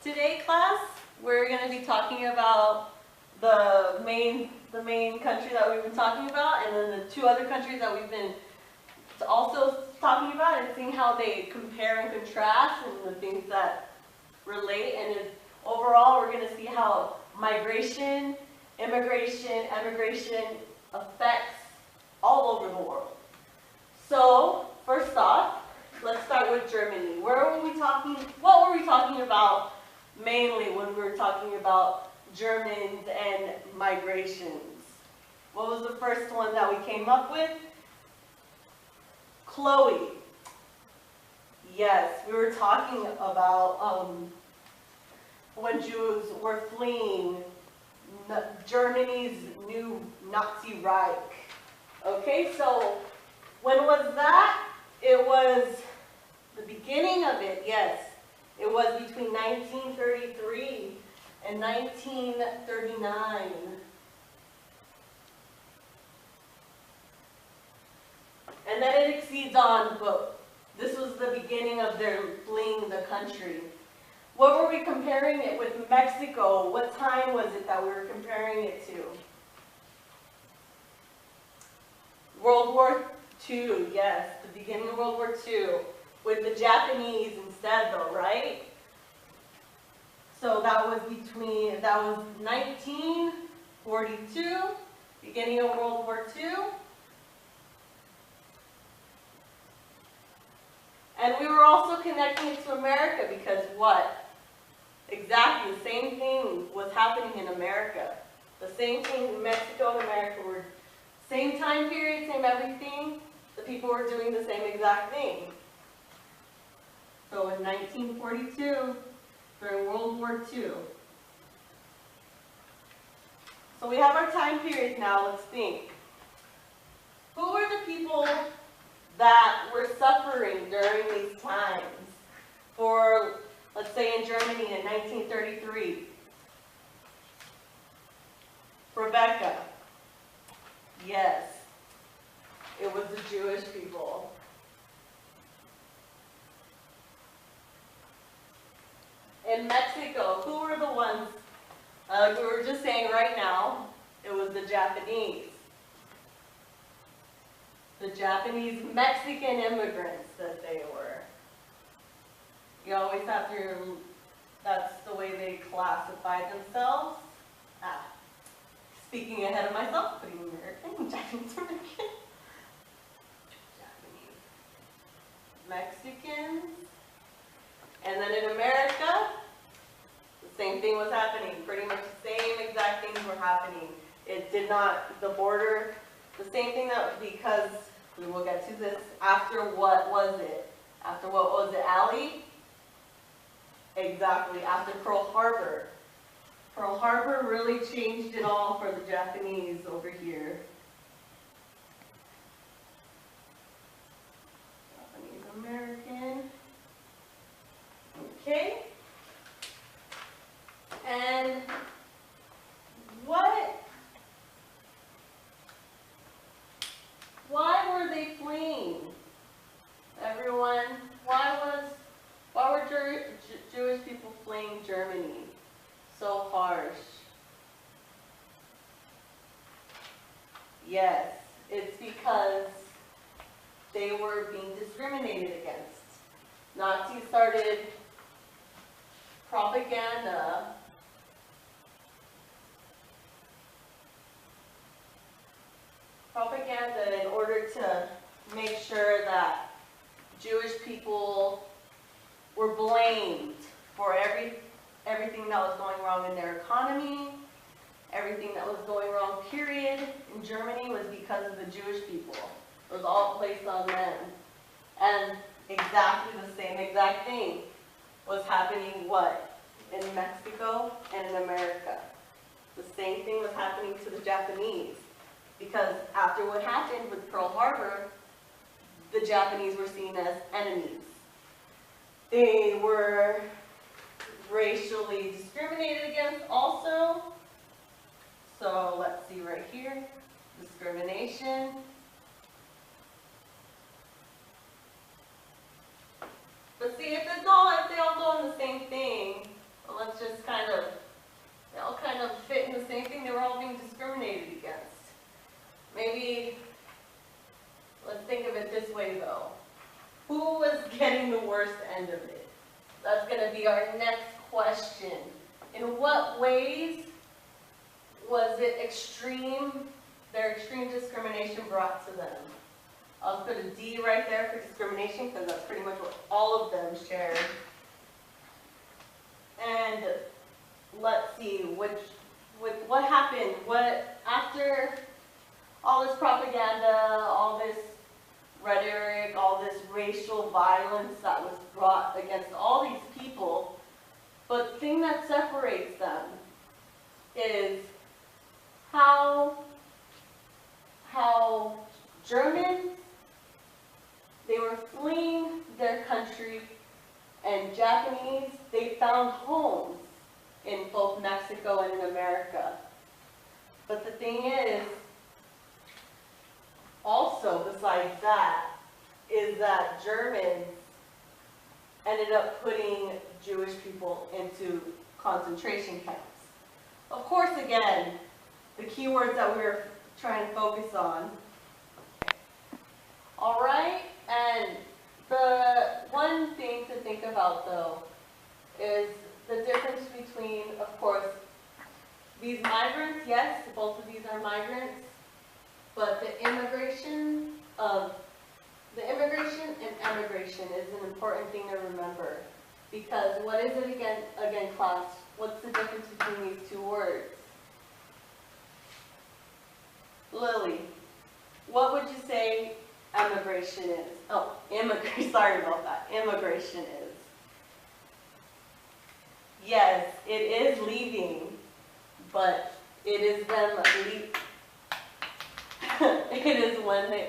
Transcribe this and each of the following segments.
Today, class, we're going to be talking about the main country that we've been talking about, and then the two other countries that we've been also talking about, and seeing how they compare and contrast, and the things that relate. And overall, we're going to see how migration, immigration, emigration affects all over the world. So, first off, let's start with Germany. What were we talking about mainly when we were talking about Germans and migrations? What was the first one that we came up with? Chloe. Yes, we were talking about when Jews were fleeing Germany's new Nazi Reich. Okay, so when was that? It was the beginning of it, yes. It was between 1933 and 1939. And then it exceeds on, but this was the beginning of their fleeing the country. What were we comparing it with? Mexico? What time was it that we were comparing it to? World War II, yes, the beginning of World War II, with the Japanese instead though, right? So that was 1942, beginning of World War II. And we were also connecting it to America because what? Exactly, the same thing was happening in America. The same thing in Mexico and America were same time period, same everything. The people were doing the same exact thing. So in 1942, during World War II. So we have our time periods now, let's think. Who were the people that were suffering during these times? For, let's say in Germany in 1933. Rebecca. Yes, it was the Jewish people. In Mexico, who were the ones, we were just saying right now, it was the Japanese. The Japanese Mexican immigrants that they were. You always have to, that's the way they classified themselves. Speaking ahead of myself, putting American, Japanese American. Japanese. Mexicans. And then in America, the same thing was happening. Pretty much the same exact things were happening. It did not, the border, the same thing that, because we will get to this, after what was it? After what was it, Allie? Exactly, after Pearl Harbor. Pearl Harbor really changed it all for the Japanese over here. Japanese American. Okay. And why were they fleeing? Everyone, why were Jewish people fleeing Germany so harsh? Yes, it's because they were being discriminated against. Nazis started propaganda in order to make sure that Jewish people were blamed for everything that was going wrong in their economy, everything that was going wrong, period, in Germany was because of the Jewish people. It was all placed on them. And exactly the same exact thing was happening, what? In Mexico and in America. The same thing was happening to the Japanese. Because after what happened with Pearl Harbor, the Japanese were seen as enemies. They were racially discriminated against also. So let's see right here, discrimination. But see, if they all go in the same thing, well, just kind of, they all kind of fit in the same thing. They were all being discriminated against. Maybe, let's think of it this way though. Who was getting the worst end of it? That's going to be our next question. In what ways was it their extreme discrimination brought to them? I'll put a D right there for discrimination because that's pretty much what all of them shared. And let's see, what happened? After all this propaganda, all this rhetoric, all this racial violence that was brought against all these people, but the thing that separates them is how Germans, they were fleeing their country, and Japanese, they found homes in both Mexico and in America. But the thing is, also besides that, is that Germans ended up putting Jewish people into concentration camps. Of course, again, the keywords that we were trying to focus on. All right, and the one thing to think about though is the difference between, of course, these migrants. Yes, both of these are migrants, but the immigration and emigration is an important thing to remember, because what is it again, class? What's the difference between these two words? Lily, what would you say emigration is? Oh, sorry about that. Immigration is. Yes, it is leaving, but it is them it is when they,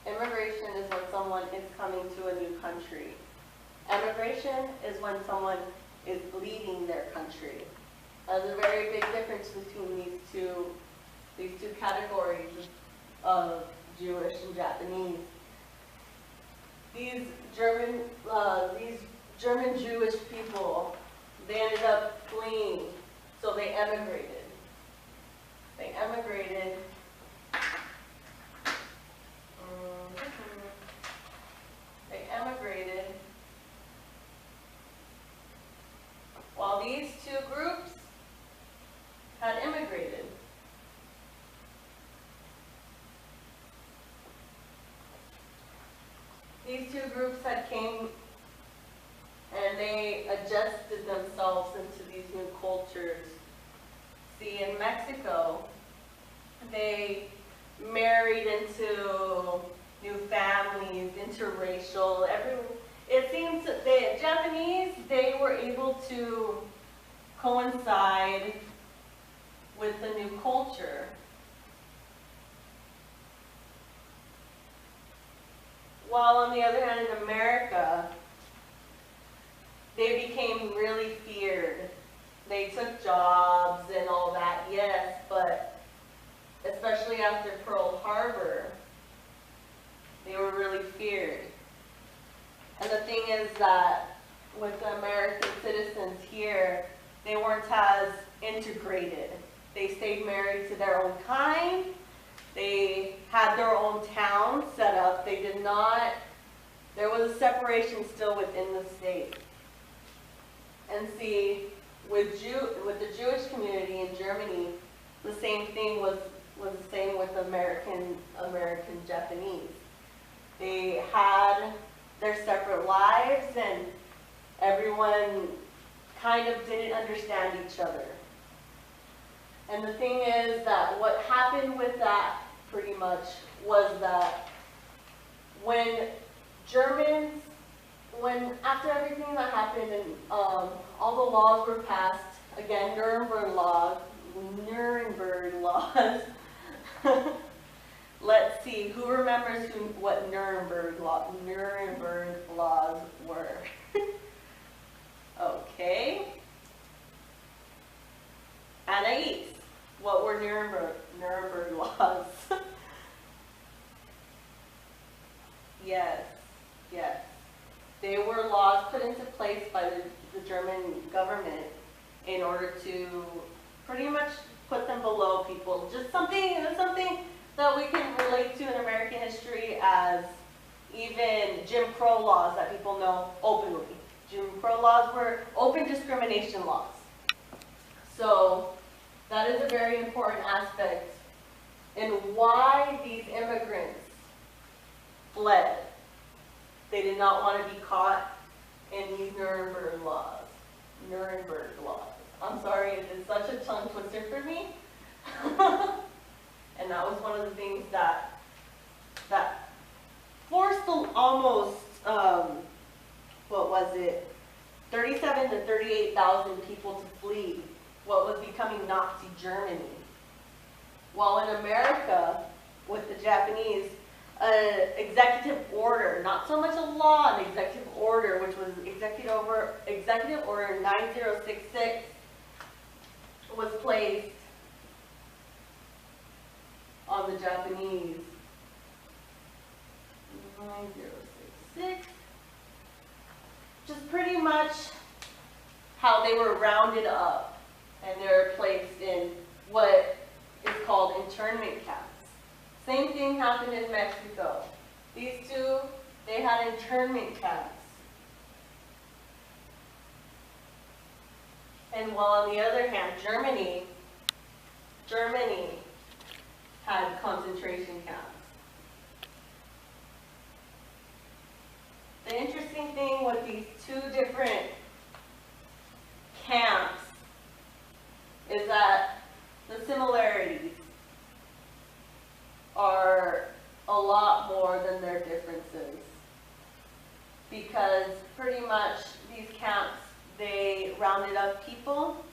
Immigration is when someone is coming to a new country. Emigration is when someone is leaving their country. There's a very big difference between these two categories of Jewish and Japanese. These German Jewish people, they ended up fleeing, so they emigrated. They emigrated. While these two groups had immigrated. These two groups had came and they adjusted themselves into these new cultures. See, in Mexico, they married into new families, interracial, it seems that the Japanese, they were able to coincide with the new culture. While on the other hand, in America, they became really feared. They took jobs and all that, yes, but especially after Pearl Harbor, they were really feared. And the thing is that with the American citizens here, they weren't as integrated. They stayed married to their own kind. They had their own town set up. They did not, there was a separation still within the state. And see, with the Jewish community in Germany, the same thing was the same with American Japanese. They had their separate lives, and everyone kind of didn't understand each other. And the thing is that what happened with that pretty much was that after everything that happened and all the laws were passed, again, Nuremberg laws. Let's see, who remembers what Nuremberg laws were? Okay. Anais, what were Nuremberg laws? Yes. They were laws put into place by the German government in order to pretty much put them below people. Just something that we can relate to in American history as even Jim Crow laws that people know openly. Jim Crow laws were open discrimination laws. So that is a very important aspect in why these immigrants fled. They did not want to be caught in these Nuremberg laws. I'm sorry, it is such a tongue twister for me. And that was one of the things that forced almost, what was it, 37 to 38,000 people to flee what was becoming Nazi Germany. While in America, with the Japanese, executive order, not so much a law, an executive order, which was Executive Order 9066, was placed on the Japanese. 9066. Just pretty much how they were rounded up and they were placed in what is called internment camps. Same thing happened in Mexico. These two, they had internment camps. And while on the other hand, Germany had concentration camps. The interesting thing with these two different camps is that the similarities are a lot more than their differences. Because pretty much these camps, they rounded up people,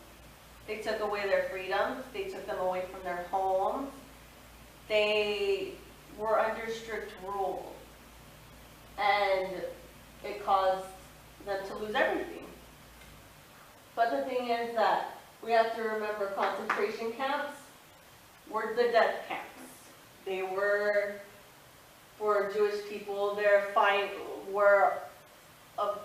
they took away their freedoms, they took them away from their homes, they were under strict rule, and it caused them to lose everything. But the thing is that we have to remember concentration camps were the death camps. They were, for Jewish people, their fine were of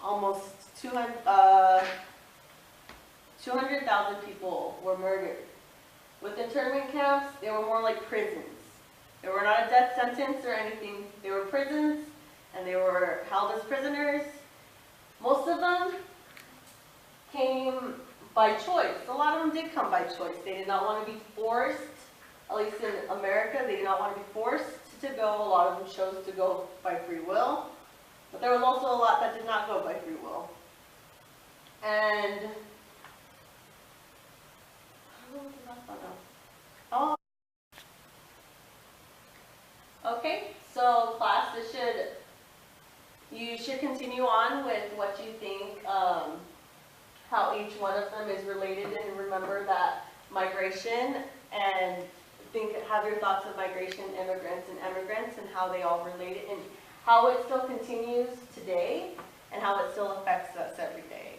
almost 200,000 people were murdered. With internment camps, they were more like prisons. They were not a death sentence or anything. They were prisons, and they were held as prisoners. Most of them came by choice. A lot of them did come by choice. They did not want to be forced, at least in America, they did not want to be forced to go. A lot of them chose to go by free will. But there was also a lot that did not go by free will. And oh. Okay, so class, you should continue on with what you think, how each one of them is related, and remember that migration, and have your thoughts of migration, immigrants, and how they all relate, and how it still continues today, and how it still affects us every day.